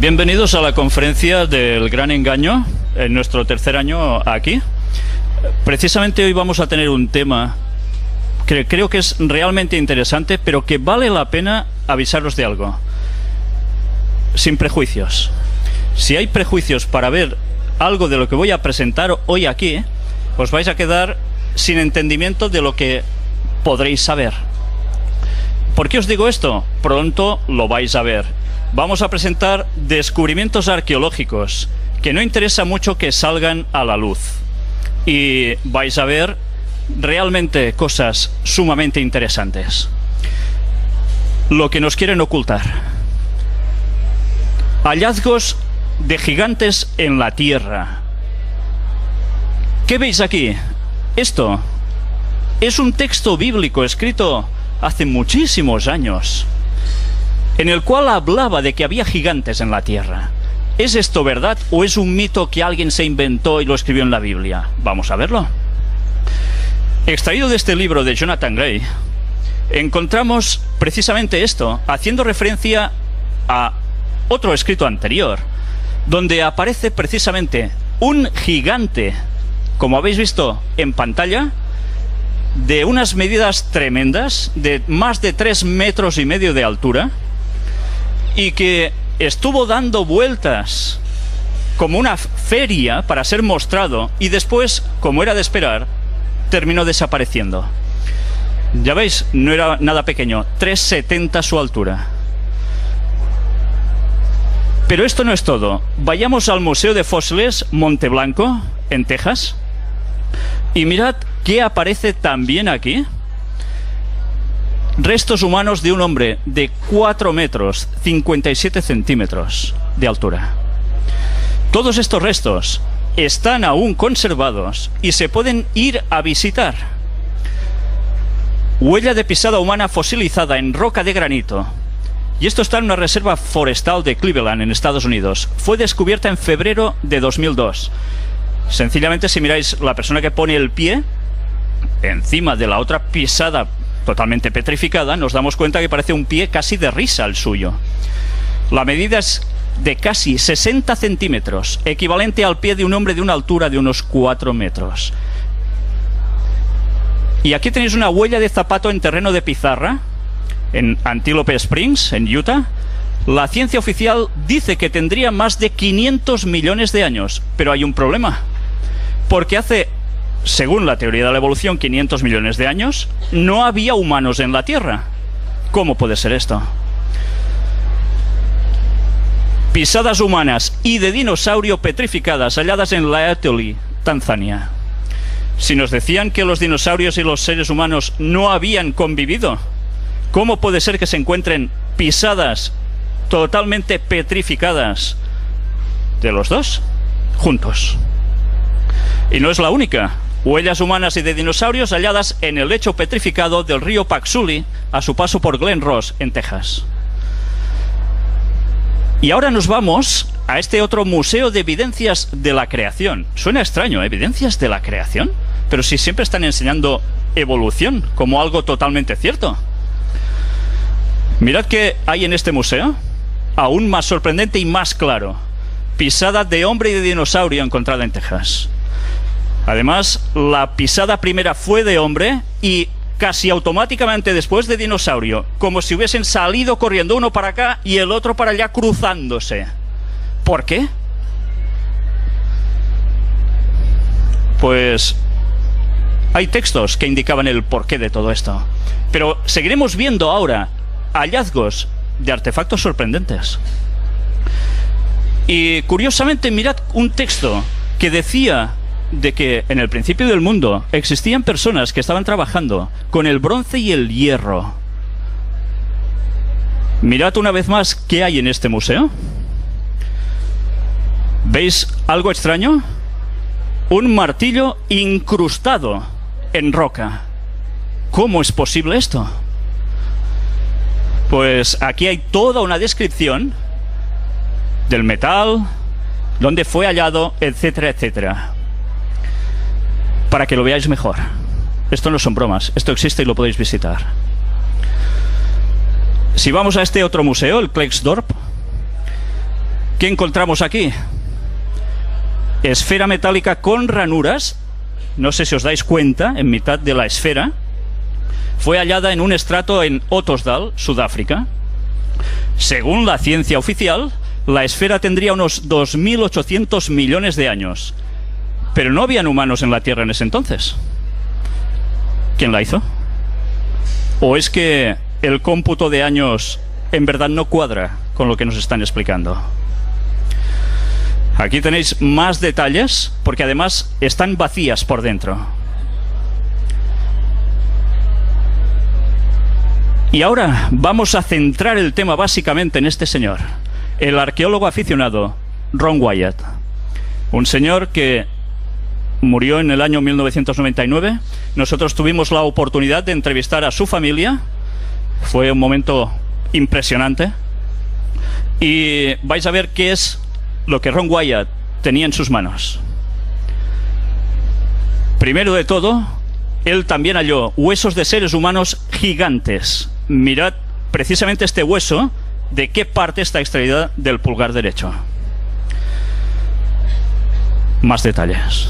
Bienvenidos a la conferencia del Gran Engaño, en nuestro tercer año aquí. Precisamente hoy vamos a tener un tema que creo que es realmente interesante, pero que vale la pena avisaros de algo. Sin prejuicios. Si hay prejuicios para ver algo de lo que voy a presentar hoy aquí, os vais a quedar sin entendimiento de lo que podréis saber. ¿Por qué os digo esto? Pronto lo vais a ver. Vamos a presentar descubrimientos arqueológicos que no interesa mucho que salgan a la luz. Y vais a ver realmente cosas sumamente interesantes. Lo que nos quieren ocultar. Hallazgos de gigantes en la Tierra. ¿Qué veis aquí? Esto es un texto bíblico escrito hace muchísimos años, en el cual hablaba de que había gigantes en la Tierra. ¿Es esto verdad o es un mito que alguien se inventó y lo escribió en la Biblia? Vamos a verlo. Extraído de este libro de Jonathan Gray, encontramos precisamente esto, haciendo referencia a otro escrito anterior, donde aparece precisamente un gigante, como habéis visto en pantalla, de unas medidas tremendas, de más de 3,5 metros de altura, y que estuvo dando vueltas como una feria para ser mostrado, y después, como era de esperar, terminó desapareciendo. Ya veis, no era nada pequeño, 3,70 su altura. Pero esto no es todo. Vayamos al Museo de Fósiles Monte Blanco, en Texas, y mirad qué aparece también aquí. Restos humanos de un hombre de 4 metros, 57 centímetros de altura. Todos estos restos están aún conservados y se pueden ir a visitar. Huella de pisada humana fosilizada en roca de granito. Y esto está en una reserva forestal de Cleveland, en Estados Unidos. Fue descubierta en febrero de 2002. Sencillamente, si miráis la persona que pone el pie encima de la otra pisada totalmente petrificada, nos damos cuenta que parece un pie casi de risa el suyo. La medida es de casi 60 centímetros, equivalente al pie de un hombre de una altura de unos 4 metros. Y aquí tenéis una huella de zapato en terreno de pizarra, en Antelope Springs, en Utah. La ciencia oficial dice que tendría más de 500 millones de años, pero hay un problema, porque hace, según la teoría de la evolución, 500 millones de años, no había humanos en la Tierra. ¿Cómo puede ser esto? Pisadas humanas y de dinosaurio petrificadas halladas en Laetoli, Tanzania. Si nos decían que los dinosaurios y los seres humanos no habían convivido, ¿cómo puede ser que se encuentren pisadas totalmente petrificadas de los dos juntos? Y no es la única. Huellas humanas y de dinosaurios halladas en el lecho petrificado del río Paxuli a su paso por Glen Ross, en Texas. Y ahora nos vamos a este otro museo de evidencias de la creación. Suena extraño, ¿evidencias de la creación? Pero si siempre están enseñando evolución como algo totalmente cierto. Mirad qué hay en este museo, aún más sorprendente y más claro. Pisada de hombre y de dinosaurio encontrada en Texas. Además, la pisada primera fue de hombre y casi automáticamente después de dinosaurio, como si hubiesen salido corriendo uno para acá y el otro para allá cruzándose. ¿Por qué? Pues hay textos que indicaban el porqué de todo esto. Pero seguiremos viendo ahora hallazgos de artefactos sorprendentes. Y curiosamente, mirad un texto que decía de que en el principio del mundo existían personas que estaban trabajando con el bronce y el hierro. Mirad una vez más qué hay en este museo. ¿Veis algo extraño? Un martillo incrustado en roca. ¿Cómo es posible esto? Pues aquí hay toda una descripción del metal, dónde fue hallado, etcétera, etcétera, para que lo veáis mejor. Esto no son bromas, esto existe y lo podéis visitar. Si vamos a este otro museo, el Klerksdorp, ¿Qué encontramos aquí? Esfera metálica con ranuras. No sé si os dais cuenta, en mitad de la esfera. Fue hallada en un estrato en Ottosdal, Sudáfrica. Según la ciencia oficial, la esfera tendría unos 2.800 millones de años. Pero no habían humanos en la Tierra en ese entonces. ¿Quién la hizo? ¿O es que el cómputo de años en verdad no cuadra con lo que nos están explicando? Aquí tenéis más detalles, porque además están vacías por dentro. Y ahora vamos a centrar el tema básicamente en este señor, el arqueólogo aficionado Ron Wyatt. Un señor que murió en el año 1999. Nosotros tuvimos la oportunidad de entrevistar a su familia. Fue un momento impresionante. Y vais a ver qué es lo que Ron Wyatt tenía en sus manos. Primero de todo, él también halló huesos de seres humanos gigantes. Mirad precisamente este hueso, de qué parte está extraída del pulgar derecho. Más detalles.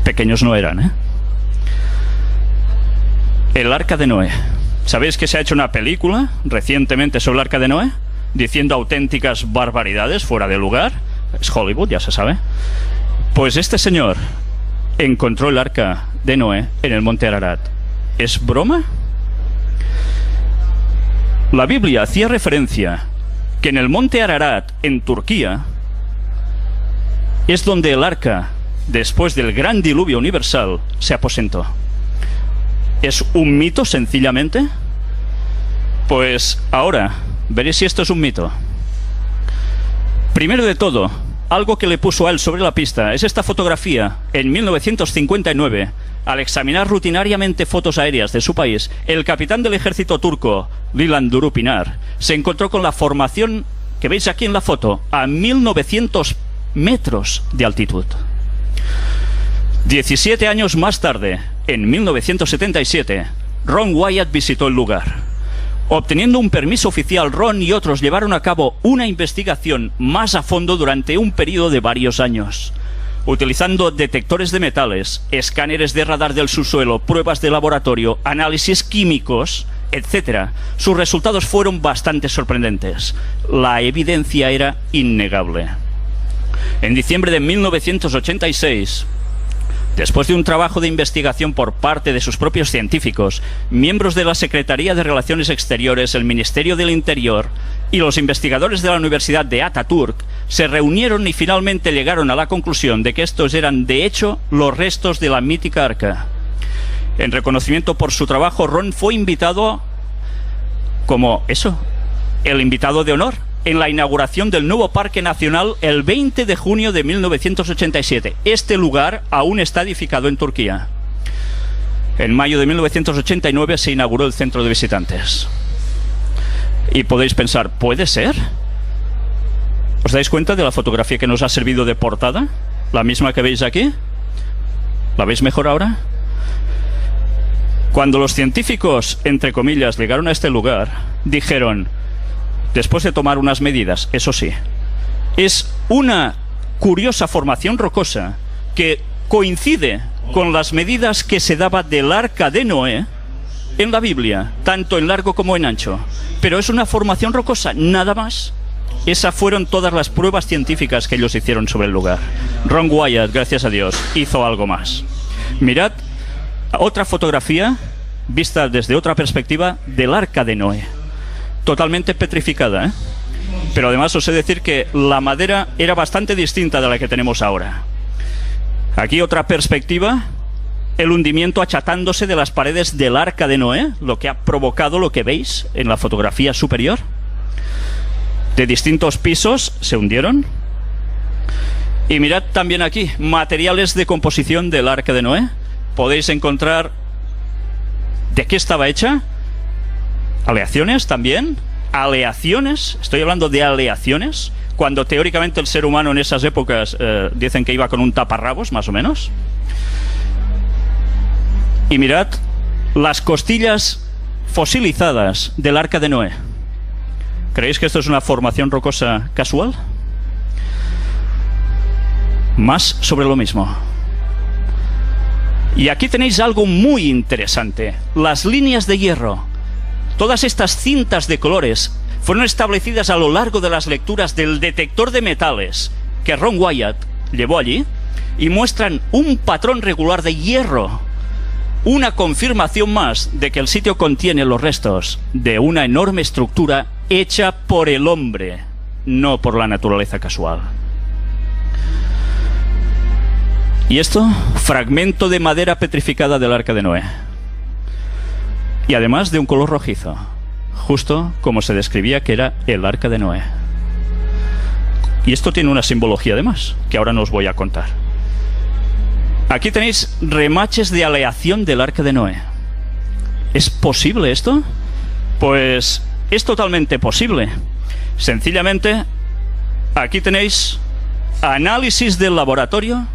Pequeños no eran, ¿eh? El Arca de Noé. ¿Sabéis que se ha hecho una película recientemente sobre el Arca de Noé? Diciendo auténticas barbaridades fuera de lugar. Es Hollywood, ya se sabe. Pues este señor encontró el Arca de Noé en el monte Ararat. ¿Es broma? La Biblia hacía referencia que en el monte Ararat, en Turquía, es donde el arca, después del gran diluvio universal, se aposentó. ¿Es un mito, sencillamente? Pues ahora veréis si esto es un mito. Primero de todo, algo que le puso a él sobre la pista es esta fotografía. En 1959, al examinar rutinariamente fotos aéreas de su país, el capitán del ejército turco, Lilan Durupinar, se encontró con la formación que veis aquí en la foto, a 1900 metros de altitud. 17 años más tarde, en 1977, Ron Wyatt visitó el lugar. Obteniendo un permiso oficial, Ron y otros llevaron a cabo una investigación más a fondo durante un periodo de varios años. Utilizando detectores de metales, escáneres de radar del subsuelo, pruebas de laboratorio, análisis químicos, etc., sus resultados fueron bastante sorprendentes. La evidencia era innegable. En diciembre de 1986, después de un trabajo de investigación por parte de sus propios científicos, miembros de la Secretaría de Relaciones Exteriores, el Ministerio del Interior y los investigadores de la Universidad de Ataturk se reunieron y finalmente llegaron a la conclusión de que estos eran, de hecho, los restos de la mítica arca. En reconocimiento por su trabajo, Ron fue invitado como el invitado de honor en la inauguración del nuevo Parque Nacional el 20 de junio de 1987. Este lugar aún está edificado en Turquía. En mayo de 1989 se inauguró el centro de visitantes. Y podéis pensar, ¿puede ser? ¿Os dais cuenta de la fotografía que nos ha servido de portada? La misma que veis aquí. ¿La veis mejor ahora? Cuando los científicos, entre comillas, llegaron a este lugar, dijeron, después de tomar unas medidas, eso sí, es una curiosa formación rocosa que coincide con las medidas que se daba del Arca de Noé en la Biblia, tanto en largo como en ancho. Pero es una formación rocosa, nada más. Esas fueron todas las pruebas científicas que ellos hicieron sobre el lugar. Ron Wyatt, gracias a Dios, hizo algo más. Mirad otra fotografía vista desde otra perspectiva del Arca de Noé. Totalmente petrificada, ¿eh? Pero además os he de decir que la madera era bastante distinta de la que tenemos ahora. Aquí otra perspectiva, el hundimiento achatándose de las paredes del Arca de Noé, lo que ha provocado lo que veis en la fotografía superior. De distintos pisos se hundieron. Y mirad también aquí, materiales de composición del Arca de Noé. Podéis encontrar de qué estaba hecha. Aleaciones también. Aleaciones, estoy hablando de aleaciones, cuando teóricamente el ser humano en esas épocas dicen que iba con un taparrabos, más o menos. Y mirad las costillas fosilizadas del Arca de Noé. ¿Creéis que esto es una formación rocosa casual? Más sobre lo mismo. Y aquí tenéis algo muy interesante. Las líneas de hierro. Todas estas cintas de colores fueron establecidas a lo largo de las lecturas del detector de metales que Ron Wyatt llevó allí y muestran un patrón regular de hierro. Una confirmación más de que el sitio contiene los restos de una enorme estructura hecha por el hombre, no por la naturaleza casual. Y esto, fragmento de madera petrificada del Arca de Noé. Y además de un color rojizo, justo como se describía que era el Arca de Noé. Y esto tiene una simbología además, que ahora no os voy a contar. Aquí tenéis remaches de aleación del Arca de Noé. ¿Es posible esto? Pues es totalmente posible. Sencillamente, aquí tenéis análisis del laboratorio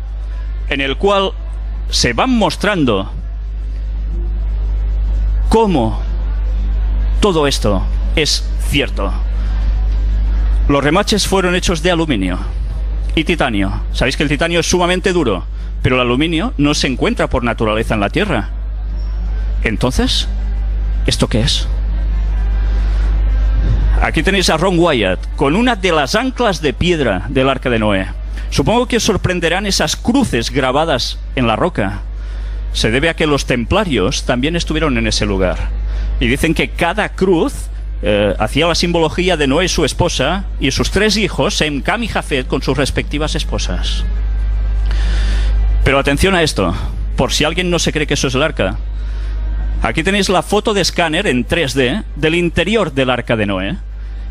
en el cual se van mostrando cómo todo esto es cierto. Los remaches fueron hechos de aluminio y titanio. Sabéis que el titanio es sumamente duro, pero el aluminio no se encuentra por naturaleza en la Tierra. Entonces, ¿esto qué es? Aquí tenéis a Ron Wyatt con una de las anclas de piedra del Arca de Noé. Supongo que os sorprenderán esas cruces grabadas en la roca. Se debe a que los templarios también estuvieron en ese lugar. Y dicen que cada cruz hacía la simbología de Noé y su esposa y sus 3 hijos, Sem, Cam y Jafet, con sus respectivas esposas. Pero atención a esto, por si alguien no se cree que eso es el arca. Aquí tenéis la foto de escáner en 3D del interior del Arca de Noé,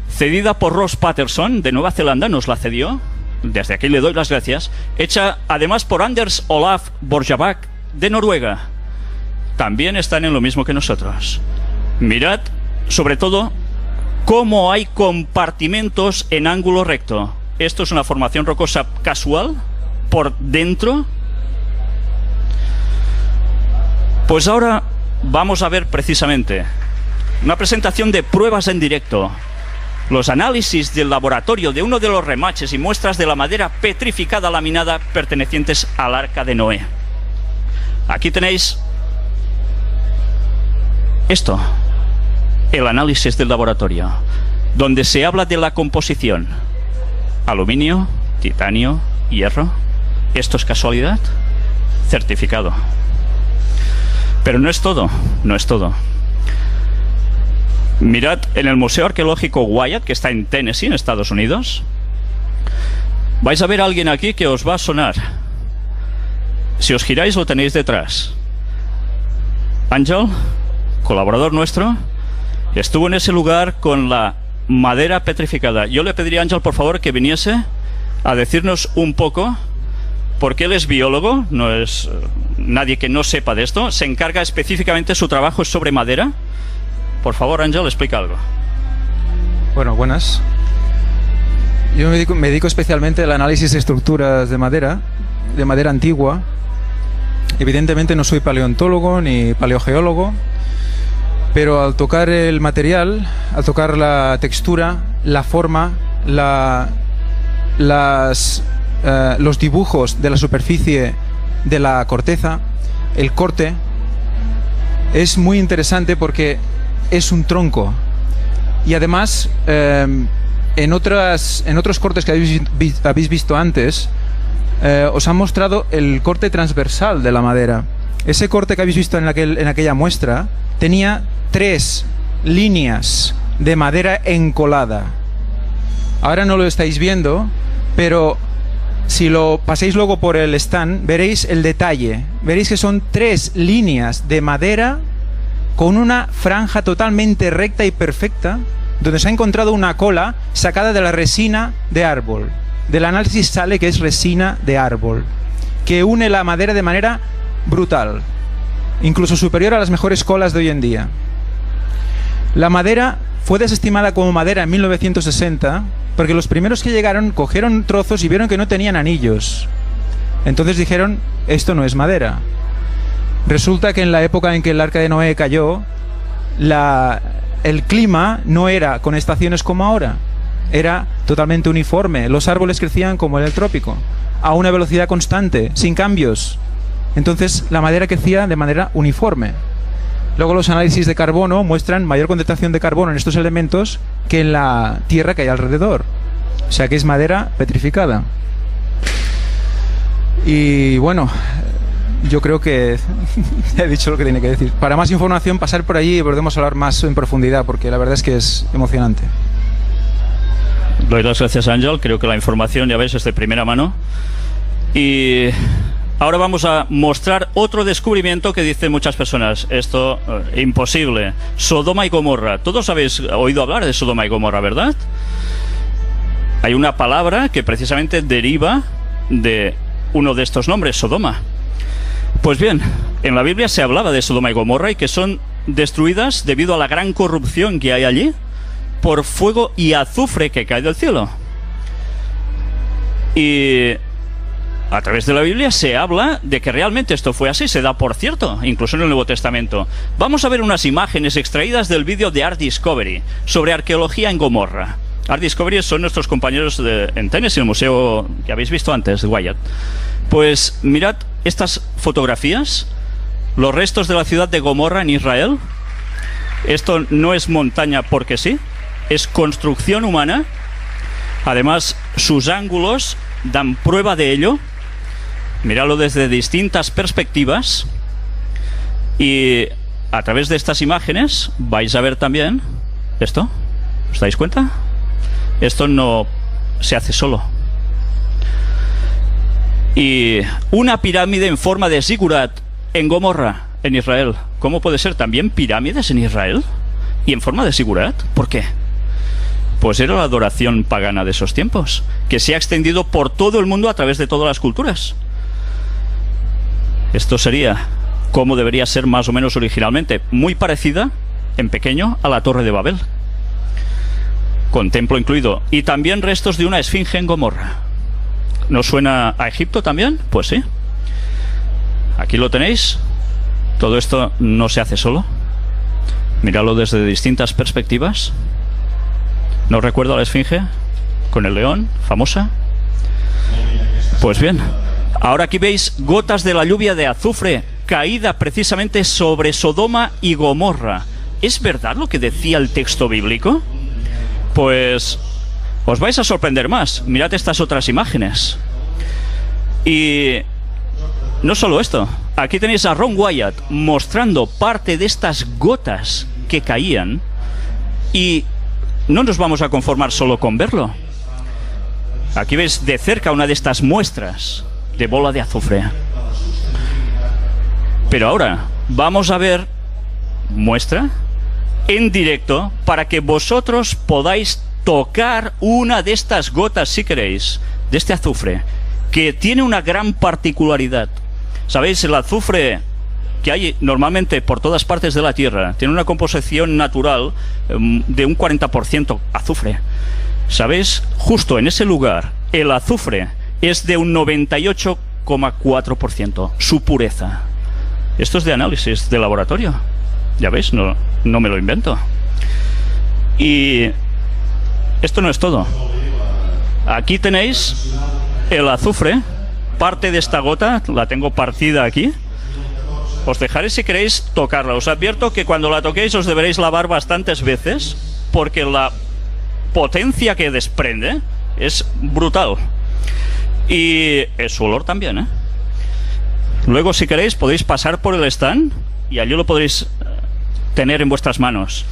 cedida por Ross Patterson de Nueva Zelanda, nos la cedió. Desde aquí le doy las gracias. Hecha además por Anders Olaf Borjabak de Noruega. También están en lo mismo que nosotros. Mirad, sobre todo, cómo hay compartimentos en ángulo recto. Esto es una formación rocosa casual por dentro. Pues ahora vamos a ver precisamente una presentación de pruebas en directo. Los análisis del laboratorio de uno de los remaches y muestras de la madera petrificada laminada pertenecientes al Arca de Noé. Aquí tenéis esto, el análisis del laboratorio, donde se habla de la composición. Aluminio, titanio, hierro. ¿Esto es casualidad? Certificado. Pero no es todo, no es todo. Mirad en el Museo Arqueológico Wyatt, que está en Tennessee, en Estados Unidos. Vais a ver a alguien aquí que os va a sonar. Si os giráis lo tenéis detrás. Ángel, colaborador nuestro, estuvo en ese lugar con la madera petrificada. Yo le pediría a Ángel, por favor, que viniese a decirnos un poco, porque él es biólogo, no es nadie que no sepa de esto, se encarga específicamente, su trabajo es sobre madera. Por favor, Ángel, explica algo. Bueno, buenas. Yo me dedico especialmente al análisis de estructuras de madera antigua. Evidentemente no soy paleontólogo ni paleogeólogo, pero al tocar el material, al tocar la textura, la forma, los dibujos de la superficie de la corteza, el corte, es muy interesante porque es un tronco. Y además, en otros cortes que habéis visto antes, os han mostrado el corte transversal de la madera. Ese corte que habéis visto en aquella muestra tenía 3 líneas de madera encolada. Ahora no lo estáis viendo, pero si lo pasáis luego por el stand, veréis el detalle. Veréis que son 3 líneas de madera con una franja totalmente recta y perfecta, donde se ha encontrado una cola sacada de la resina de árbol. Del análisis sale que es resina de árbol, que une la madera de manera brutal, incluso superior a las mejores colas de hoy en día. La madera fue desestimada como madera en 1960, porque los primeros que llegaron cogieron trozos y vieron que no tenían anillos. Entonces dijeron, esto no es madera. Resulta que en la época en que el Arca de Noé cayó, el clima no era con estaciones como ahora. era totalmente uniforme. Los árboles crecían como en el trópico, a una velocidad constante, sin cambios. Entonces la madera crecía de manera uniforme. Luego los análisis de carbono muestran mayor concentración de carbono en estos elementos que en la tierra que hay alrededor. O sea que es madera petrificada. Y bueno, yo creo que he dicho lo que tenía que decir. Para más información, pasar por allí y podemos hablar más en profundidad, porque la verdad es que es emocionante. Doy las gracias, Ángel. Creo que la información, ya ves, es de primera mano. Y ahora vamos a mostrar otro descubrimiento que dicen muchas personas. Esto, imposible. Sodoma y Gomorra. Todos habéis oído hablar de Sodoma y Gomorra, ¿verdad? Hay una palabra que precisamente deriva de uno de estos nombres, Sodoma. Pues bien, en la Biblia se hablaba de Sodoma y Gomorra y que son destruidas debido a la gran corrupción que hay allí por fuego y azufre que cae del cielo. Y a través de la Biblia se habla de que realmente esto fue así, se da por cierto, incluso en el Nuevo Testamento. Vamos a ver unas imágenes extraídas del vídeo de Art Discovery sobre arqueología en Gomorra. Art Discovery son nuestros compañeros en Tennessee, el museo que habéis visto antes, de Wyatt. Pues mirad estas fotografías, los restos de la ciudad de Gomorra en Israel. Esto no es montaña porque sí, es construcción humana. Además, sus ángulos dan prueba de ello. Miradlo desde distintas perspectivas. Y a través de estas imágenes vais a ver también esto. ¿Os dais cuenta? Esto no se hace solo. Y una pirámide en forma de zigurat en Gomorra, en Israel. ¿Cómo puede ser también pirámides en Israel? ¿Y en forma de zigurat? ¿Por qué? Pues era la adoración pagana de esos tiempos, que se ha extendido por todo el mundo a través de todas las culturas. Esto sería como debería ser más o menos originalmente, muy parecida, en pequeño, a la Torre de Babel, con templo incluido, y también restos de una esfinge en Gomorra. ¿Nos suena a Egipto también? Pues sí. Aquí lo tenéis. Todo esto no se hace solo. Miradlo desde distintas perspectivas. ¿No recuerdo a la esfinge? Con el león, famosa. Pues bien, ahora aquí veis gotas de la lluvia de azufre caída precisamente sobre Sodoma y Gomorra. ¿Es verdad lo que decía el texto bíblico? Pues os vais a sorprender más. Mirad estas otras imágenes. Y no solo esto. Aquí tenéis a Ron Wyatt mostrando parte de estas gotas que caían. Y no nos vamos a conformar solo con verlo. Aquí veis de cerca una de estas muestras de bola de azufre. Pero ahora vamos a ver muestra en directo para que vosotros podáis tocar una de estas gotas, si queréis, de este azufre, que tiene una gran particularidad. ¿Sabéis? El azufre que hay normalmente por todas partes de la Tierra tiene una composición natural de un 40% azufre. ¿Sabéis? Justo en ese lugar, el azufre es de un 98,4%, su pureza. Esto es de análisis de laboratorio. Ya veis, no me lo invento. Y esto no es todo. Aquí tenéis el azufre, parte de esta gota, la tengo partida aquí. Os dejaré si queréis tocarla. Os advierto que cuando la toquéis os deberéis lavar bastantes veces, porque la potencia que desprende es brutal. Y su olor también, ¿eh? Luego, si queréis, podéis pasar por el stand y allí lo podréis tener en vuestras manos.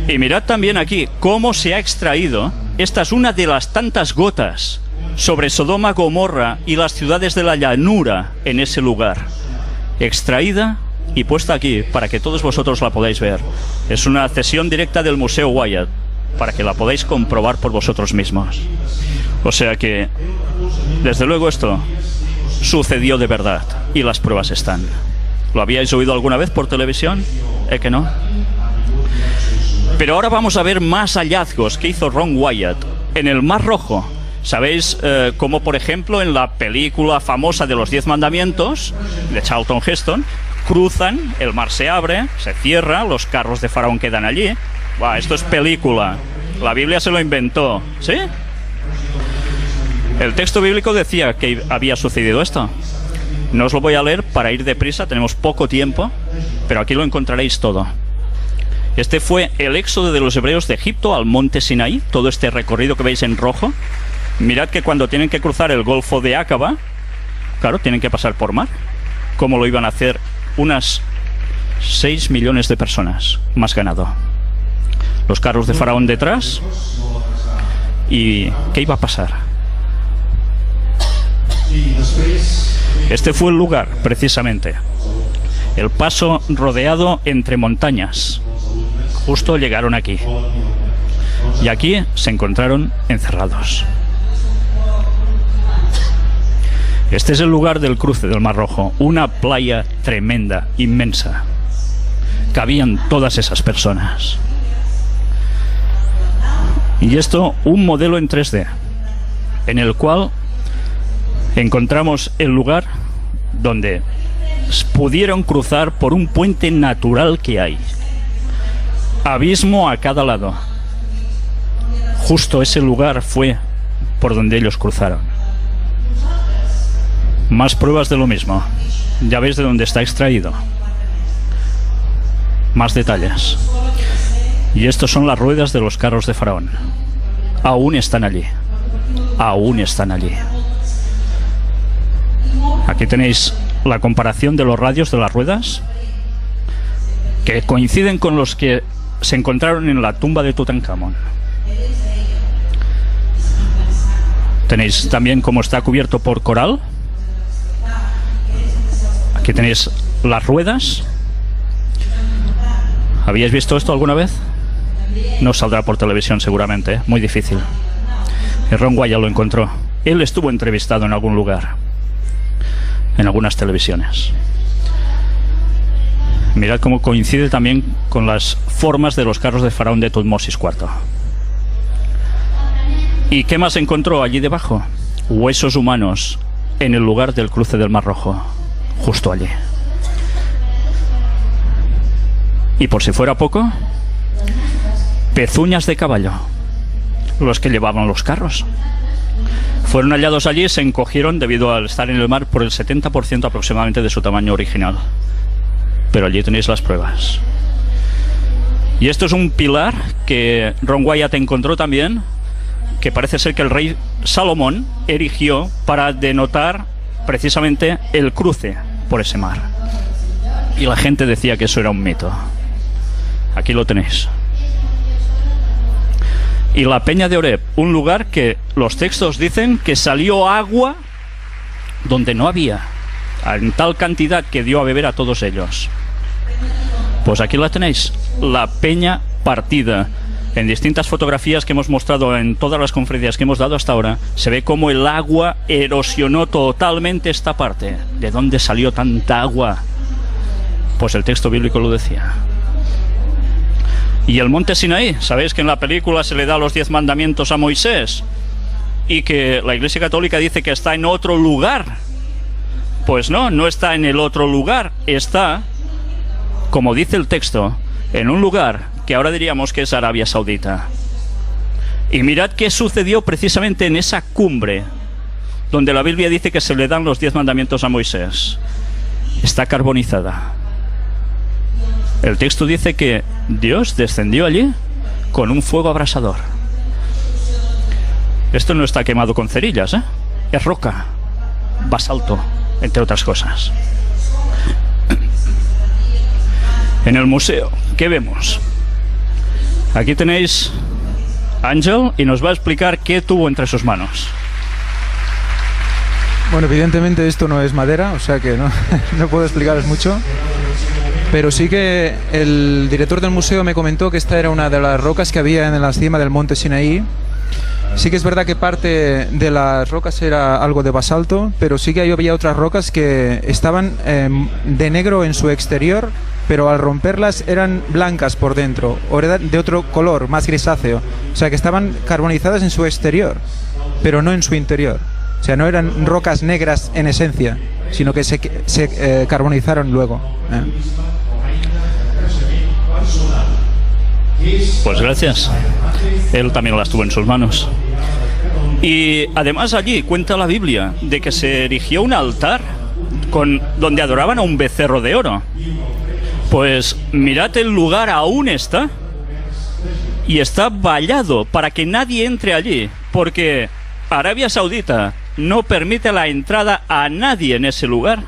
Y mirad también aquí cómo se ha extraído. Esta es una de las tantas gotas sobre Sodoma, Gomorra y las ciudades de la llanura en ese lugar. Extraída y puesta aquí para que todos vosotros la podáis ver. Es una cesión directa del Museo Wyatt para que la podáis comprobar por vosotros mismos. O sea que, desde luego, esto sucedió de verdad y las pruebas están. ¿Lo habíais oído alguna vez por televisión? ¿Que no? Pero ahora vamos a ver más hallazgos que hizo Ron Wyatt en el Mar Rojo. ¿Sabéis? Como por ejemplo en la película famosa de los 10 mandamientos de Charlton Heston, cruzan, el mar se abre, se cierra, los carros de Faraón quedan allí. Esto es película. La Biblia se lo inventó, ¿sí? El texto bíblico decía que había sucedido esto. No os lo voy a leer para ir deprisa, tenemos poco tiempo, pero aquí lo encontraréis todo. Este fue el éxodo de los hebreos de Egipto al monte Sinaí, todo este recorrido que veis en rojo. Mirad que cuando tienen que cruzar el Golfo de Aqaba, claro, tienen que pasar por mar. ¿Cómo lo iban a hacer? Unas 6 millones de personas, más ganado. Los carros de Faraón detrás. ¿Y qué iba a pasar? Este fue el lugar, precisamente. El paso rodeado entre montañas. Justo llegaron aquí. Y aquí se encontraron encerrados. Este es el lugar del cruce del Mar Rojo. Una playa tremenda, inmensa. Cabían todas esas personas. Y esto, un modelo en 3D, en el cual encontramos el lugar donde pudieron cruzar por un puente natural que hay. Abismo a cada lado. Justo ese lugar fue por donde ellos cruzaron. Más pruebas de lo mismo. Ya veis de dónde está extraído. Más detalles. Y estos son las ruedas de los carros de Faraón. Aún están allí. Aún están allí. Aquí tenéis la comparación de los radios de las ruedas, que coinciden con los que se encontraron en la tumba de Tutankamón. Tenéis también cómo está cubierto por coral. Aquí tenéis las ruedas. ¿Habíais visto esto alguna vez? No saldrá por televisión seguramente, muy difícil. Ron Wyatt lo encontró. Él estuvo entrevistado en algún lugar, en algunas televisiones. Mirad cómo coincide también con las formas de los carros de Faraón de Tutmosis IV. ¿Y qué más encontró allí debajo? Huesos humanos en el lugar del cruce del Mar Rojo, justo allí. Y por si fuera poco, pezuñas de caballo, los que llevaban los carros. Fueron hallados allí y se encogieron debido al estar en el mar por el 70% aproximadamente de su tamaño original. Pero allí tenéis las pruebas. Y esto es un pilar que Ron Wyatt encontró también, que parece ser que el rey Salomón erigió para denotar precisamente el cruce por ese mar. Y la gente decía que eso era un mito. Aquí lo tenéis. Y la peña de Oreb, un lugar que los textos dicen que salió agua donde no había, en tal cantidad que dio a beber a todos ellos. Pues aquí la tenéis, la peña partida. En distintas fotografías que hemos mostrado en todas las conferencias que hemos dado hasta ahora, se ve cómo el agua erosionó totalmente esta parte. ¿De dónde salió tanta agua? Pues el texto bíblico lo decía. Y el monte Sinaí, sabéis que en la película se le da los 10 mandamientos a Moisés y que la Iglesia Católica dice que está en otro lugar. Pues no, no está en el otro lugar, está, como dice el texto, en un lugar que ahora diríamos que es Arabia Saudita. Y mirad qué sucedió precisamente en esa cumbre donde la Biblia dice que se le dan los 10 mandamientos a Moisés. Está carbonizada. El texto dice que Dios descendió allí con un fuego abrasador. Esto no está quemado con cerillas, ¿eh? Es roca, basalto, entre otras cosas. En el museo, ¿qué vemos? Aquí tenéis Ángel y nos va a explicar qué tuvo entre sus manos. Bueno, evidentemente esto no es madera, o sea que no puedo explicaros mucho. Pero sí que el director del museo me comentó que esta era una de las rocas que había en la cima del monte Sinaí. Sí que es verdad que parte de las rocas era algo de basalto, pero sí que había otras rocas que estaban de negro en su exterior, pero al romperlas eran blancas por dentro, o eran de otro color, más grisáceo. O sea que estaban carbonizadas en su exterior, pero no en su interior. O sea, no eran rocas negras en esencia, sino que se carbonizaron luego. Pues gracias. Él también las tuvo en sus manos. Y además allí cuenta la Biblia de que se erigió un altar donde adoraban a un becerro de oro. Pues mirad, el lugar aún está, y está vallado para que nadie entre allí, porque Arabia Saudita no permite la entrada a nadie en ese lugar.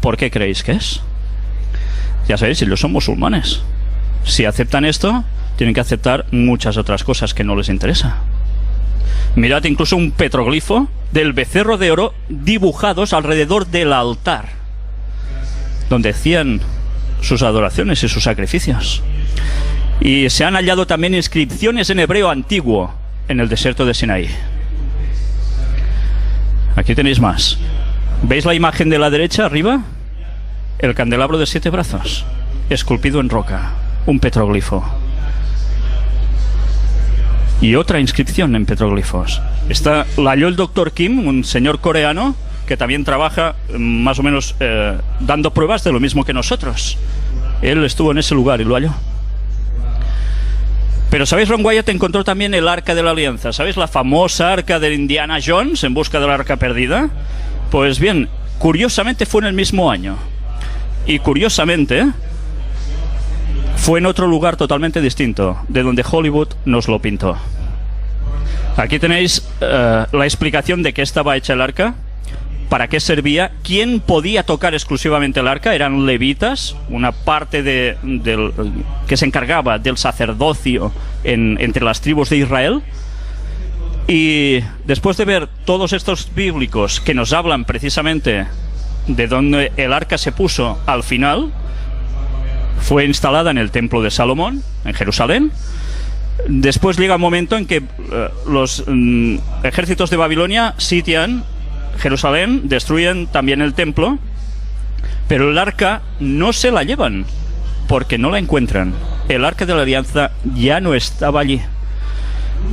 ¿Por qué creéis que es? Ya sabéis, ellos son musulmanes. Si aceptan esto, tienen que aceptar muchas otras cosas que no les interesa. Mirad incluso un petroglifo del becerro de oro dibujados alrededor del altar, donde hacían sus adoraciones y sus sacrificios. Y se han hallado también inscripciones en hebreo antiguo en el desierto de Sinaí. Aquí tenéis más. ¿Veis la imagen de la derecha arriba? El candelabro de 7 brazos, esculpido en roca, un petroglifo. Y otra inscripción en petroglifos. La halló el Dr. Kim, un señor coreano que también trabaja más o menos dando pruebas de lo mismo que nosotros. Él estuvo en ese lugar y lo halló. Pero ¿sabéis? Ron Wyatt encontró también el Arca de la Alianza. ¿Sabéis? La famosa Arca de Indiana Jones en busca del Arca perdida. Pues bien, curiosamente fue en el mismo año. Y curiosamente fue en otro lugar totalmente distinto de donde Hollywood nos lo pintó. Aquí tenéis la explicación de qué estaba hecha el arca, para qué servía, quién podía tocar exclusivamente el arca. Eran levitas, una parte que se encargaba del sacerdocio entre las tribus de Israel. Y después de ver todos estos bíblicos que nos hablan precisamente de donde el arca se puso al final, fue instalada en el templo de Salomón, en Jerusalén. Después llega un momento en que los ejércitos de Babilonia sitian Jerusalén, destruyen también el templo, pero el arca no se la llevan porque no la encuentran. El Arca de la Alianza ya no estaba allí.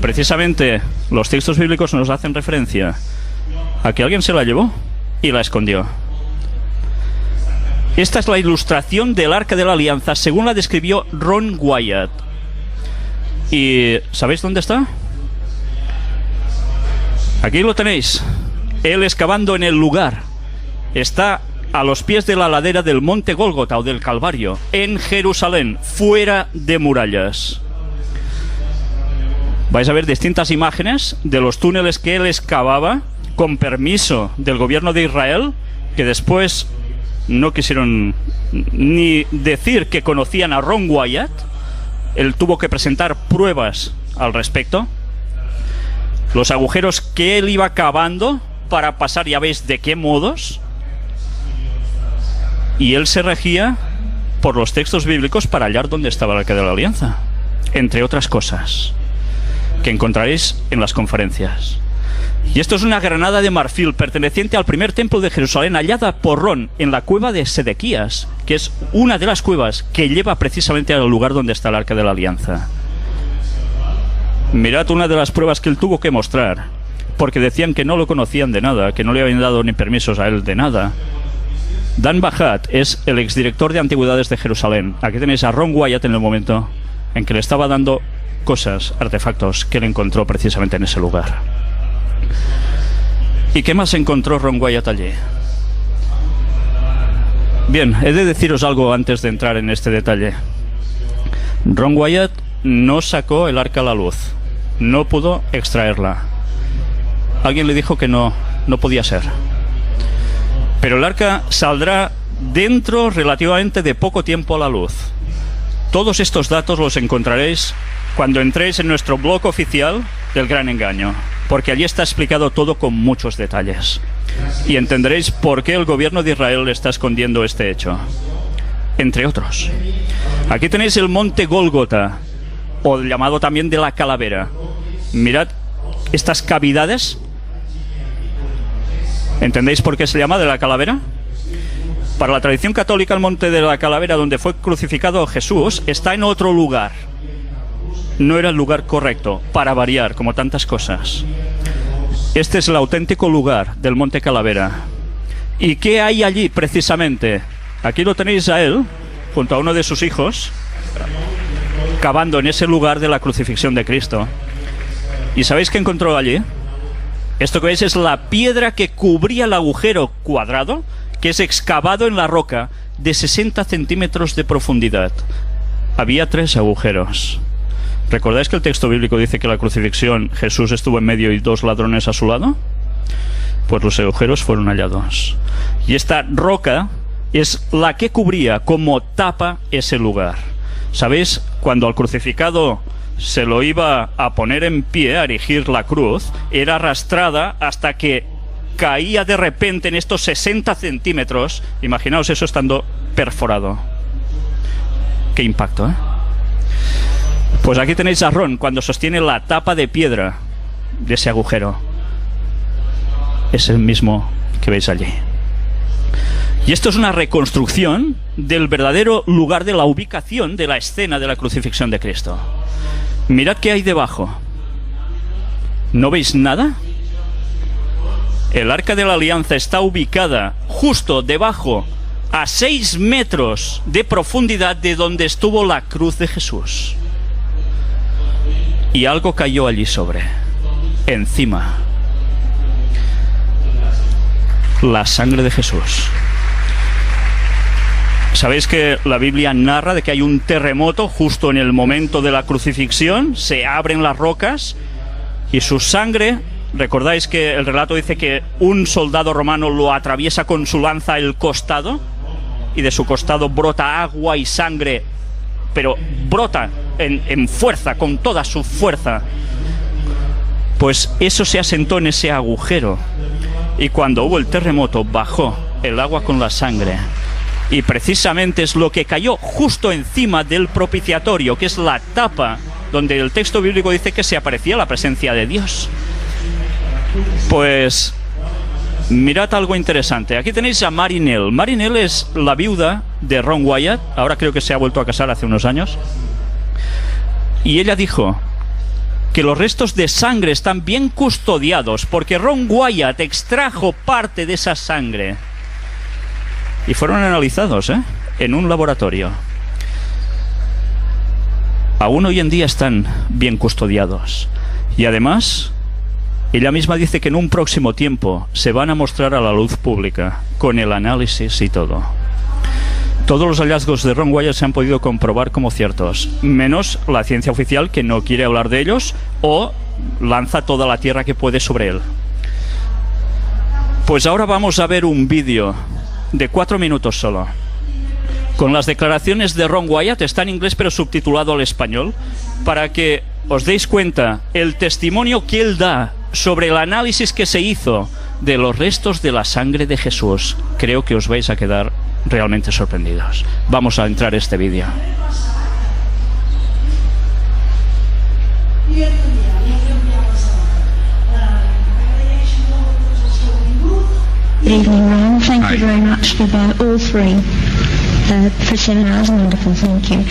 Precisamente los textos bíblicos nos hacen referencia a que alguien se la llevó y la escondió. Esta es la ilustración del Arca de la Alianza según la describió Ron Wyatt. ¿Y sabéis dónde está? Aquí lo tenéis. Él excavando en el lugar. Está a los pies de la ladera del monte Gólgota o del Calvario, en Jerusalén, fuera de murallas. Vais a ver distintas imágenes de los túneles que él excavaba con permiso del gobierno de Israel, que después no quisieron ni decir que conocían a Ron Wyatt. Él tuvo que presentar pruebas al respecto. Los agujeros que él iba cavando para pasar, ya veis de qué modos. Y él se regía por los textos bíblicos para hallar dónde estaba el Arca de la Alianza, entre otras cosas que encontraréis en las conferencias. Y esto es una granada de marfil perteneciente al primer templo de Jerusalén, hallada por Ron en la cueva de Sedequías, que es una de las cuevas que lleva precisamente al lugar donde está el Arca de la Alianza. Mirad una de las pruebas que él tuvo que mostrar, porque decían que no lo conocían de nada, que no le habían dado ni permisos a él de nada. Dan Bajat es el exdirector de Antigüedades de Jerusalén. Aquí tenéis a Ron Wyatt en el momento en que le estaba dando cosas, artefactos que él encontró precisamente en ese lugar. ¿Y qué más encontró Ron Wyatt allí? Bien, he de deciros algo antes de entrar en este detalle. Ron Wyatt no sacó el arca a la luz, no pudo extraerla. Alguien le dijo que no podía ser. Pero el arca saldrá dentro relativamente de poco tiempo a la luz. Todos estos datos los encontraréis cuando entréis en nuestro blog oficial del Gran Engaño, porque allí está explicado todo con muchos detalles. Y entenderéis por qué el gobierno de Israel está escondiendo este hecho, entre otros. Aquí tenéis el monte Gólgota, o llamado también de la calavera. Mirad estas cavidades. ¿Entendéis por qué se llama de la calavera? Para la tradición católica, el monte de la calavera, donde fue crucificado Jesús, está en otro lugar. No era el lugar correcto, para variar, como tantas cosas. Este es el auténtico lugar del monte Calavera. ¿Y qué hay allí precisamente? Aquí lo tenéis a él, junto a uno de sus hijos, cavando en ese lugar de la crucifixión de Cristo. ¿Y sabéis qué encontró allí? Esto que veis es la piedra que cubría el agujero cuadrado, que es excavado en la roca, de 60 centímetros de profundidad. Había 3 agujeros. ¿Recordáis que el texto bíblico dice que la crucifixión Jesús estuvo en medio y 2 ladrones a su lado? Pues los agujeros fueron hallados. Y esta roca es la que cubría como tapa ese lugar. ¿Sabéis? Cuando al crucificado se lo iba a poner en pie, a erigir la cruz, era arrastrada hasta que caía de repente en estos 60 centímetros. Imaginaos eso estando perforado. Qué impacto, ¿eh? Pues aquí tenéis a Ron cuando sostiene la tapa de piedra de ese agujero. Es el mismo que veis allí. Y esto es una reconstrucción del verdadero lugar de la ubicación de la escena de la crucifixión de Cristo. Mirad qué hay debajo. ¿No veis nada? El Arca de la Alianza está ubicada justo debajo, a 6 metros de profundidad de donde estuvo la cruz de Jesús. Y algo cayó allí encima. La sangre de Jesús. ¿Sabéis que la Biblia narra de que hay un terremoto justo en el momento de la crucifixión? Se abren las rocas y su sangre, ¿recordáis que el relato dice que un soldado romano lo atraviesa con su lanza el costado? Y de su costado brota agua y sangre, pero brota en fuerza, con toda su fuerza. Pues eso se asentó en ese agujero. Y cuando hubo el terremoto, bajó el agua con la sangre. Y precisamente es lo que cayó justo encima del propiciatorio, que es la tapa donde el texto bíblico dice que se aparecía la presencia de Dios. Pues mirad algo interesante. Aquí tenéis a Marinelle. Marinelle es la viuda de Ron Wyatt. Ahora creo que se ha vuelto a casar hace unos años. Y ella dijo que los restos de sangre están bien custodiados porque Ron Wyatt extrajo parte de esa sangre. Y fueron analizados, en un laboratorio. Aún hoy en día están bien custodiados. Y además, ella misma dice que en un próximo tiempo se van a mostrar a la luz pública, con el análisis y todo. Todos los hallazgos de Ron Wyatt se han podido comprobar como ciertos, menos la ciencia oficial, que no quiere hablar de ellos o lanza toda la tierra que puede sobre él. Pues ahora vamos a ver un vídeo de 4 minutos solo, con las declaraciones de Ron Wyatt. Está en inglés pero subtitulado al español, para que os deis cuenta el testimonio que él da sobre el análisis que se hizo de los restos de la sangre de Jesús. Creo que os vais a quedar realmente sorprendidos. Vamos a entrar a este vídeo. Good evening, Ron. Thank you very much for all 3 for seminars. Wonderful, thank you.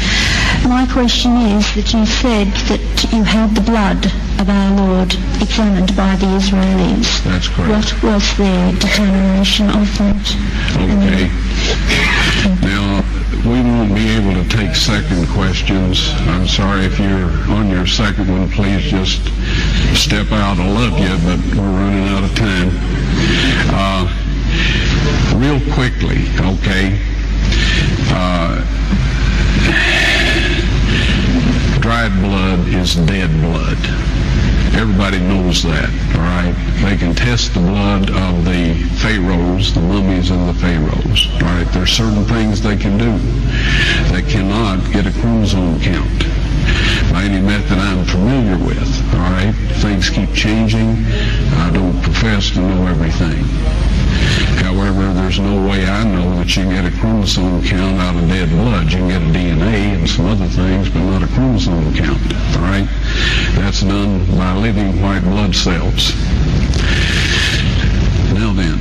My question is that you said that you had the blood of our Lord examined by the Israelis. That's correct. What was their determination of that? Okay. Now, we won't be able to take second questions. I'm sorry if you're on your second one, please just step out. I love you, but we're running out of time. Real quickly, okay. Dried blood is dead blood. Everybody knows that, all right? They can test the blood of the pharaohs, the mummies and the pharaohs, all right? There's certain things they can do. They cannot get a chromosome count by any method I'm familiar with, all right? Things keep changing. I don't profess to know everything. However, there's no way I know that you can get a chromosome count out of dead blood. You can get a DNA and some other things, but not a chromosome count, all right? That's done by living white blood cells. Now then,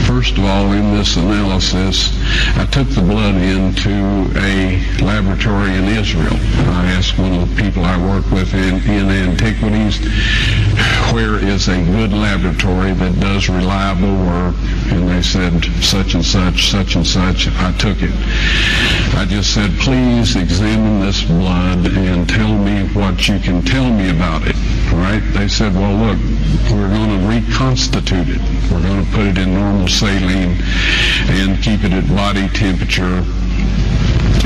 first of all, in this analysis, I took the blood into a laboratory in Israel. I asked one of the people I work with in antiquities, where is a good laboratory that does reliable work And they said, such and such, such and such. I took it. I just said, please examine this blood and tell me what you can tell me about it. All right? They said, well, look, we're going to reconstitute it. We're going to put it in normal saline and keep it at body temperature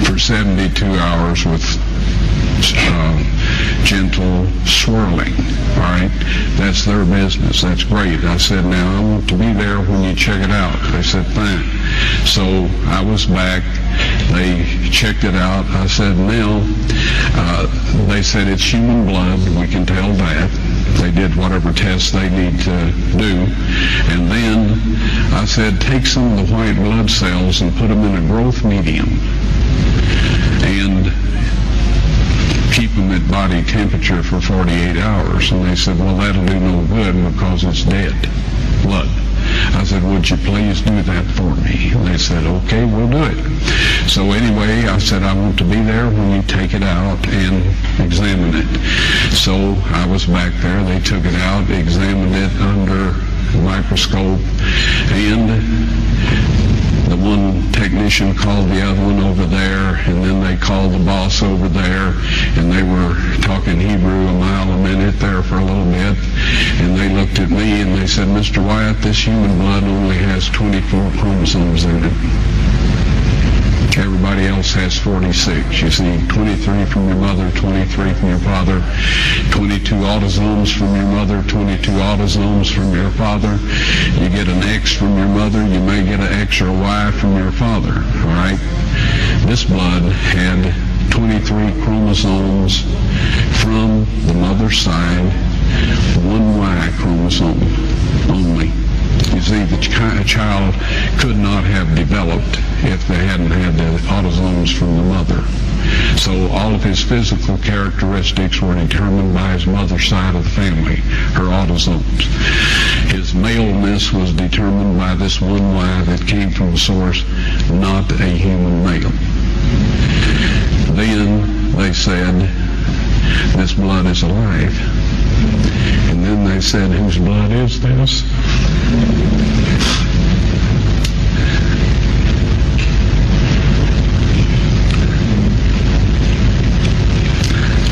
for 72 hours with gentle swirling. All right, that's their business. That's great. I said, now I want to be there when you check it out. They said, fine. So I was back. They checked it out. I said, now, they said it's human blood. We can tell that. They did whatever tests they need to do. And then I said, take some of the white blood cells and put them in a growth medium. And keep them at body temperature for 48 hours. And they said, well, that'll do no good because it's dead blood. I said, would you please do that for me? And they said, okay, we'll do it. So anyway, I said, I want to be there when you take it out and examine it. So I was back there. They took it out, examined it under a microscope, and the one technician called the other one over there, and then they called the boss over there, and they were talking Hebrew a mile a minute there for a little bit, and they looked at me and they said, Mr. Wyatt, this human blood only has 24 chromosomes in it. Everybody else has 46. You see, 23 from your mother, 23 from your father, 22 autosomes from your mother, 22 autosomes from your father. You get an X from your mother, you may get an X or a Y from your father, all right? This blood had 23 chromosomes from the mother's side, one Y chromosome only. You see, the child could not have developed if they hadn't had the autosomes from the mother. So all of his physical characteristics were determined by his mother's side of the family, her autosomes. His maleness was determined by this one Y that came from a source, not a human male. Then they said, this blood is alive. And then they said, whose blood is this?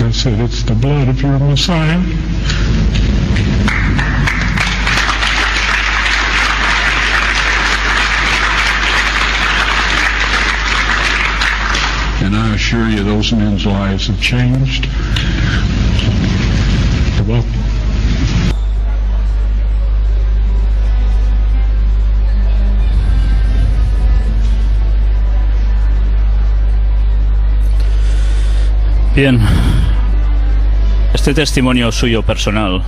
I said, it's the blood of your Messiah. And I assure you, those men's lives have changed. You're welcome. Bien, este testimonio suyo personal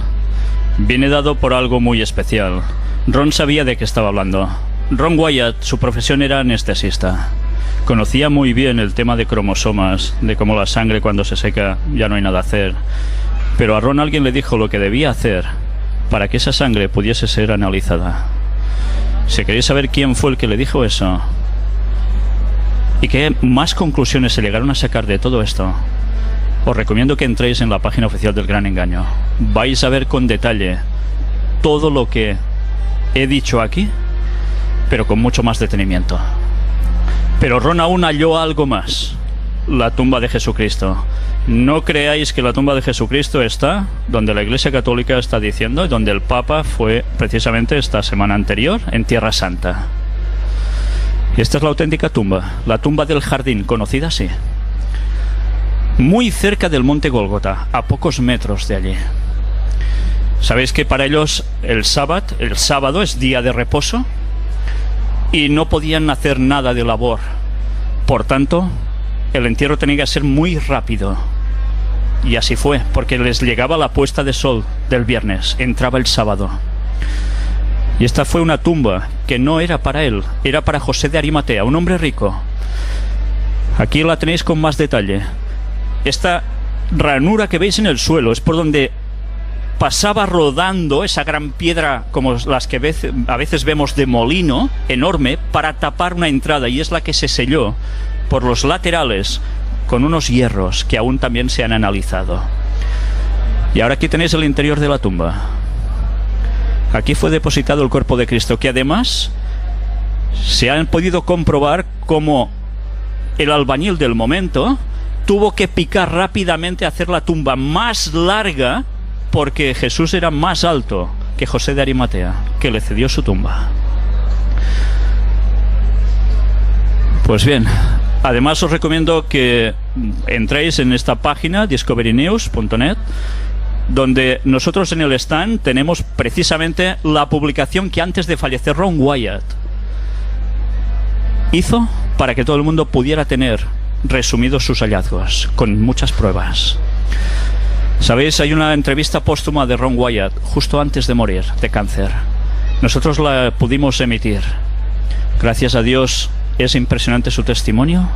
viene dado por algo muy especial. Ron sabía de qué estaba hablando. Ron Wyatt, su profesión era anestesista. Conocía muy bien el tema de cromosomas, de cómo la sangre cuando se seca ya no hay nada a hacer. Pero a Ron alguien le dijo lo que debía hacer para que esa sangre pudiese ser analizada. Si queréis saber quién fue el que le dijo eso y qué más conclusiones se llegaron a sacar de todo esto, os recomiendo que entréis en la página oficial del Gran Engaño. Vais a ver con detalle todo lo que he dicho aquí, pero con mucho más detenimiento. Pero Ron aún halló algo más: la tumba de Jesucristo. No creáis que la tumba de Jesucristo está donde la Iglesia Católica está diciendo, y donde el Papa fue precisamente esta semana anterior, en Tierra Santa. Y esta es la auténtica tumba, la tumba del jardín, conocida así. Muy cerca del monte Gólgota, a pocos metros de allí. Sabéis que para ellos el sábado es día de reposo y no podían hacer nada de labor. Por tanto, el entierro tenía que ser muy rápido. Y así fue, porque les llegaba la puesta de sol del viernes, entraba el sábado. Y esta fue una tumba que no era para él, era para José de Arimatea, un hombre rico. Aquí la tenéis con más detalle. Esta ranura que veis en el suelo es por donde pasaba rodando esa gran piedra, como las que a veces vemos de molino, enorme, para tapar una entrada, y es la que se selló por los laterales con unos hierros que aún también se han analizado. Y ahora aquí tenéis el interior de la tumba. Aquí fue depositado el cuerpo de Cristo, que además se han podido comprobar cómo el albañil del momento tuvo que picar rápidamente, hacer la tumba más larga, porque Jesús era más alto que José de Arimatea, que le cedió su tumba. Pues bien, además os recomiendo que entréis en esta página discoverynews.net, donde nosotros en el stand tenemos precisamente la publicación que antes de fallecer Ron Wyatt hizo para que todo el mundo pudiera tener resumidos sus hallazgos, con muchas pruebas. Sabéis, hay una entrevista póstuma de Ron Wyatt justo antes de morir de cáncer. Nosotros la pudimos emitir. Gracias a Dios, es impresionante su testimonio,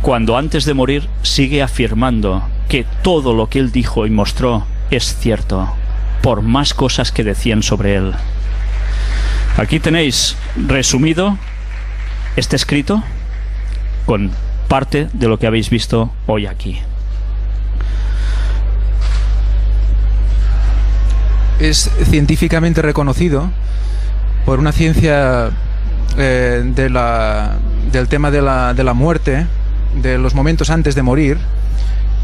cuando antes de morir sigue afirmando que todo lo que él dijo y mostró es cierto, por más cosas que decían sobre él. Aquí tenéis resumido este escrito con parte de lo que habéis visto hoy aquí. Es científicamente reconocido por una ciencia del tema de la muerte, de los momentos antes de morir,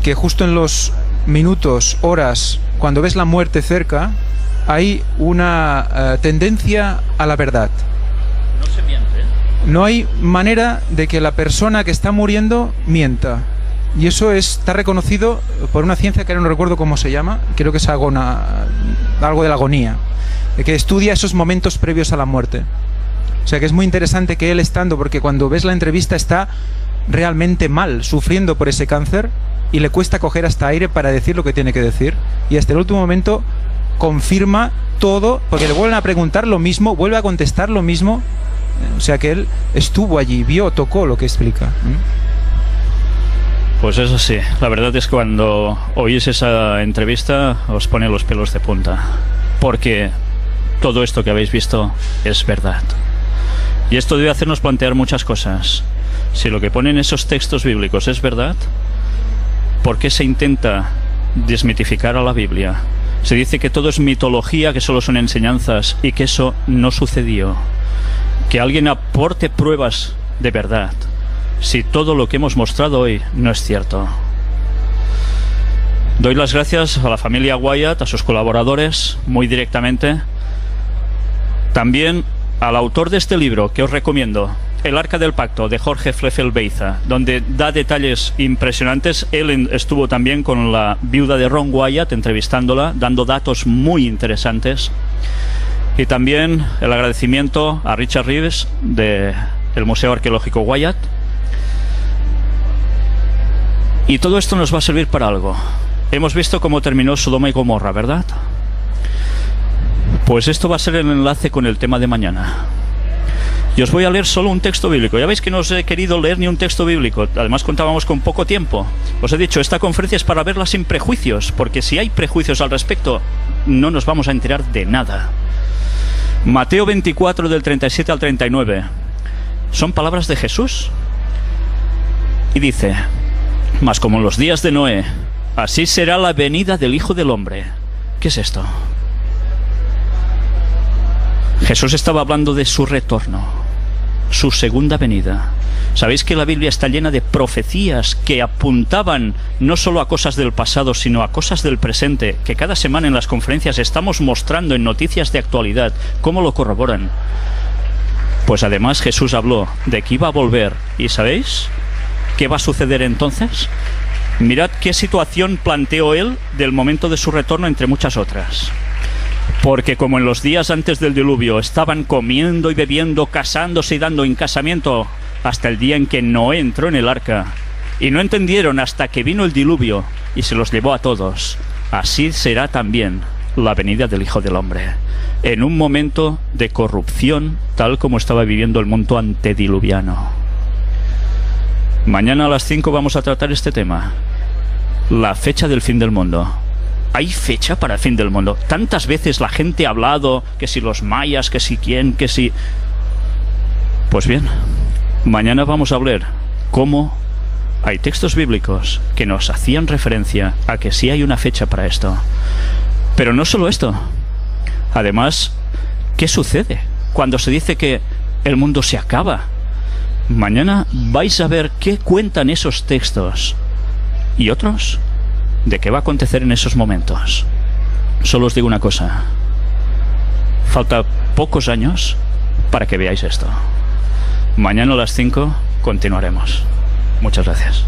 que justo en los minutos, horas, cuando ves la muerte cerca, hay una tendencia a la verdad. No se miente. No hay manera de que la persona que está muriendo mienta. Y eso está reconocido por una ciencia que ahora no recuerdo cómo se llama, creo que es algo de la agonía, que estudia esos momentos previos a la muerte. O sea que es muy interesante que él estando, porque cuando ves la entrevista está realmente mal, sufriendo por ese cáncer, y le cuesta coger hasta aire para decir lo que tiene que decir. Y hasta el último momento confirma todo, porque le vuelven a preguntar lo mismo, vuelve a contestar lo mismo. O sea que él estuvo allí, vio, tocó lo que explica. Pues eso sí, la verdad es que cuando oís esa entrevista os pone los pelos de punta, porque todo esto que habéis visto es verdad. Y esto debe hacernos plantear muchas cosas. Si lo que ponen esos textos bíblicos es verdad, ¿por qué se intenta desmitificar a la Biblia? Se dice que todo es mitología, que solo son enseñanzas y que eso no sucedió. Que alguien aporte pruebas de verdad, si todo lo que hemos mostrado hoy no es cierto. Doy las gracias a la familia Wyatt, a sus colaboradores, muy directamente. También al autor de este libro, que os recomiendo, El Arca del Pacto, de Jorge Fleffel Beiza, donde da detalles impresionantes. Él estuvo también con la viuda de Ron Wyatt, entrevistándola, dando datos muy interesantes. Y también el agradecimiento a Richard Reeves, del Museo Arqueológico Wyatt. Y todo esto nos va a servir para algo. Hemos visto cómo terminó Sodoma y Gomorra, ¿verdad? Pues esto va a ser el enlace con el tema de mañana. Y os voy a leer solo un texto bíblico. Ya veis que no os he querido leer ni un texto bíblico. Además contábamos con poco tiempo. Os he dicho, esta conferencia es para verla sin prejuicios, porque si hay prejuicios al respecto, no nos vamos a enterar de nada. Mateo 24, del 37 al 39. Son palabras de Jesús. Y dice: mas como en los días de Noé, así será la venida del Hijo del Hombre. ¿Qué es esto? Jesús estaba hablando de su retorno, su segunda venida. Sabéis que la Biblia está llena de profecías que apuntaban no solo a cosas del pasado, sino a cosas del presente, que cada semana en las conferencias estamos mostrando en noticias de actualidad cómo lo corroboran. Pues además Jesús habló de que iba a volver. ¿Y sabéis qué va a suceder entonces? Mirad qué situación planteó él del momento de su retorno, entre muchas otras. Porque como en los días antes del diluvio estaban comiendo y bebiendo, casándose y dando en casamiento hasta el día en que Noé entró en el arca, y no entendieron hasta que vino el diluvio y se los llevó a todos, así será también la venida del Hijo del Hombre, en un momento de corrupción tal como estaba viviendo el mundo antediluviano. Mañana a las 5 vamos a tratar este tema, la fecha del fin del mundo. ¿Hay fecha para el fin del mundo? Tantas veces la gente ha hablado que si los mayas, que si quién, que si... Pues bien, mañana vamos a hablar cómo hay textos bíblicos que nos hacían referencia a que sí hay una fecha para esto. Pero no solo esto. Además, ¿qué sucede cuando se dice que el mundo se acaba. Mañana vais a ver qué cuentan esos textos y otros de qué va a acontecer en esos momentos. Solo os digo una cosa: falta pocos años para que veáis esto. Mañana a las 5 continuaremos. Muchas gracias.